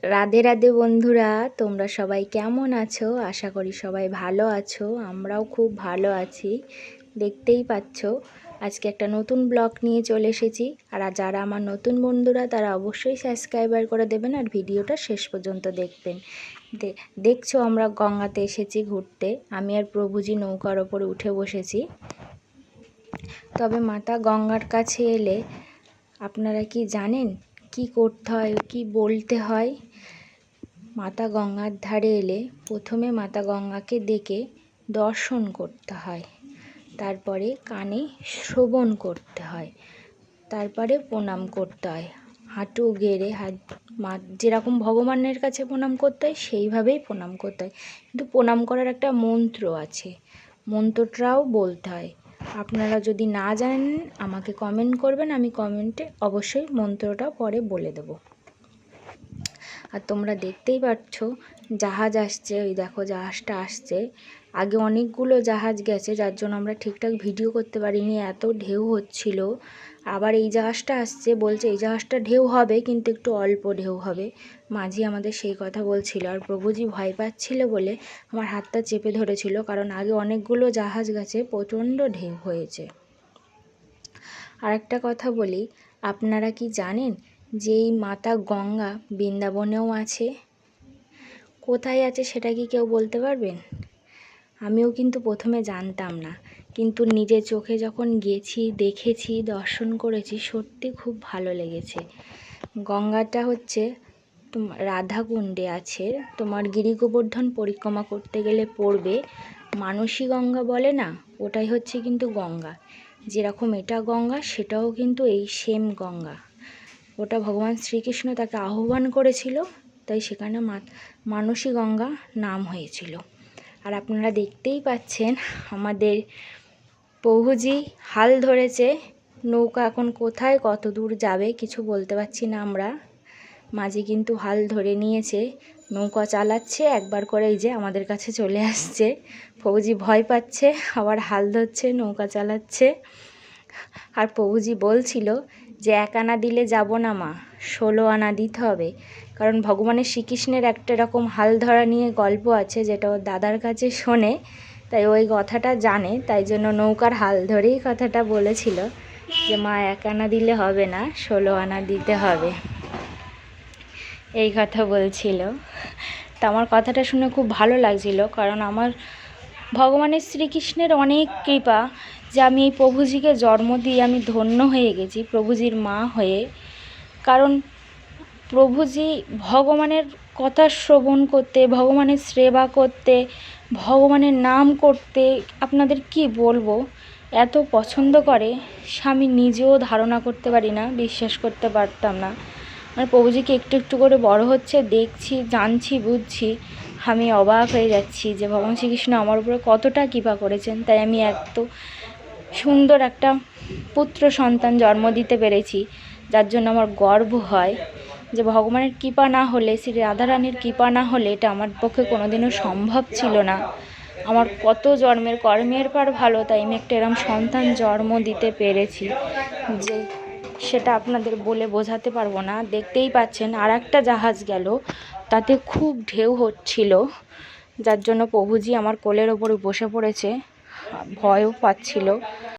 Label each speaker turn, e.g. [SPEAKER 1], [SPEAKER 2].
[SPEAKER 1] রাধে রাধে বন্ধুরা, তোমরা সবাই কেমন আছো? আশা করি সবাই ভালো আছো। আমরাও খুব ভালো আছি। দেখতেই পাচ্ছ আজকে একটা নতুন ব্লগ নিয়ে চলে এসেছি। আর যারা আমার নতুন বন্ধুরা তারা অবশ্যই সাবস্ক্রাইবার করে দেবেন আর ভিডিওটা শেষ পর্যন্ত দেখবেন। দেখছো আমরা গঙ্গাতে এসেছি ঘুরতে। আমি আর প্রভুজি নৌকার ওপরে উঠে বসেছি। তবে মাতা গঙ্গার কাছে এলে আপনারা কি জানেন কি করতে হয়, কি বলতে হয়? মাতা গঙ্গার ধারে এলে প্রথমে মাতা গঙ্গাকে ডেকে দর্শন করতে হয়, তারপরে কানে শ্রবণ করতে হয়, তারপরে প্রণাম করতে হয়। হাঁটু গেড়ে যেরকম ভগবানের কাছে প্রণাম করতে হয় সেইভাবেই প্রণাম করতে হয়। কিন্তু প্রণাম করার একটা মন্ত্র আছে, মন্ত্রটাও বলতে হয়। আপনারা যদি না জানেন আমাকে কমেন্ট করবেন, আমি কমেন্টে অবশ্যই মন্ত্রটা পরে বলে দেবো। আর তোমরা দেখতেই পাচ্ছ জাহাজ আসছে, ওই দেখো জাহাজটা আসছে। আগে অনেকগুলো জাহাজ গেছে, যার জন্য আমরা ঠিকঠাক ভিডিও করতে পারিনি, এত ঢেউ হচ্ছিল। আবার এই জাহাজটা আসছে, বলছে এই জাহাজটা ঢেউ হবে কিন্তু একটু অল্প ঢেউ হবে। মাঝি আমাদের সেই কথা বলছিল। আর প্রভুজি ভয় পাচ্ছিল বলে আমার হাতটা চেপে ধরেছিল, কারণ আগে অনেকগুলো জাহাজ গেছে, প্রচণ্ড ঢেউ হয়েছে। আর একটা কথা বলি, আপনারা কি জানেন যে এই মাতা গঙ্গা বৃন্দাবনেও আছে? কোথায় আছে সেটা কি কেউ বলতে পারবেন? আমিও কিন্তু প্রথমে জানতাম না, কিন্তু নিজের চোখে যখন গেছি, দেখেছি, দর্শন করেছি, সত্যি খুব ভালো লেগেছে। গঙ্গাটা হচ্ছে রাধাকুণ্ডে আছে। তোমার গিরি গোবর্ধন পরিক্রমা করতে গেলে পড়বে মানসী গঙ্গা বলে না, ওটাই হচ্ছে কিন্তু গঙ্গা। যেরকম এটা গঙ্গা, সেটাও কিন্তু এই সেম গঙ্গা। ওটা ভগবান শ্রীকৃষ্ণ তাকে আহ্বান করেছিল, তাই সেখানে মানসী গঙ্গা নাম হয়েছিল। আর আপনারা দেখতেই পাচ্ছেন আমাদের প্রভুজি হাল ধরেছে। নৌকা এখন কোথায় কত দূর যাবে কিছু বলতে পারছি না আমরা। মাঝি কিন্তু হাল ধরে নিয়েছে, নৌকা চালাচ্ছে একবার করে, এই যে আমাদের কাছে চলে আসছে। প্রভুজি ভয় পাচ্ছে, আবার হাল ধরছে, নৌকা চালাচ্ছে। আর প্রভুজি বলছিল যে 1 আনা দিলে যাব না মা, 16 আনা দিতে হবে। কারণ ভগবানের শ্রীকৃষ্ণের একটা এরকম হাল ধরা নিয়ে গল্প আছে, যেটা ওর দাদার কাছে শোনে, তাই ওই কথাটা জানে, তাই জন্য নৌকার হাল ধরেই কথাটা বলেছিল যে মা 1 আনা দিলে হবে না, 16 আনা দিতে হবে, এই কথা বলছিল। তা আমার কথাটা শুনে খুব ভালো লাগছিল, কারণ আমার ভগবানের শ্রীকৃষ্ণের অনেক কৃপা যে আমি এই প্রভুজিকে জন্ম দিয়ে আমি ধন্য হয়ে গেছি প্রভুজির মা হয়ে। কারণ প্রভুজি ভগবানের কথা শ্রবণ করতে, ভগবানের সেবা করতে, ভগবানের নাম করতে, আপনাদের কি বলবো, এত পছন্দ করে আমি নিজেও ধারণা করতে পারি না, বিশ্বাস করতে পারতাম না। মানে প্রভুজিকে একটু একটু করে বড় হচ্ছে, দেখছি, জানছি, বুঝছি, আমি অবাক হয়ে যাচ্ছি যে ভগবান শ্রীকৃষ্ণ আমার উপরে কতটা কৃপা করেছেন। তাই আমি এত সুন্দর একটা পুত্র সন্তান জন্ম দিতে পেরেছি, যার জন্য আমার গর্ব হয়। যে ভগবানের কৃপা না হলে, শ্রী রাধারানীর কৃপা না হলে এটা আমার পক্ষে কোনোদিনও সম্ভব ছিল না। আমার কত জন্মের কর্মের পর ভালো, তাই আমি একটা এরম সন্তান জন্ম দিতে পেরেছি যে সেটা আপনাদের বলে বোঝাতে পারবো না। দেখতেই পাচ্ছেন আর একটা জাহাজ গেল, তাতে খুব ঢেউ হচ্ছিল, যার জন্য প্রভুজি আমার কোলের ওপরে বসে পড়েছে, ভয়ও পাচ্ছিল।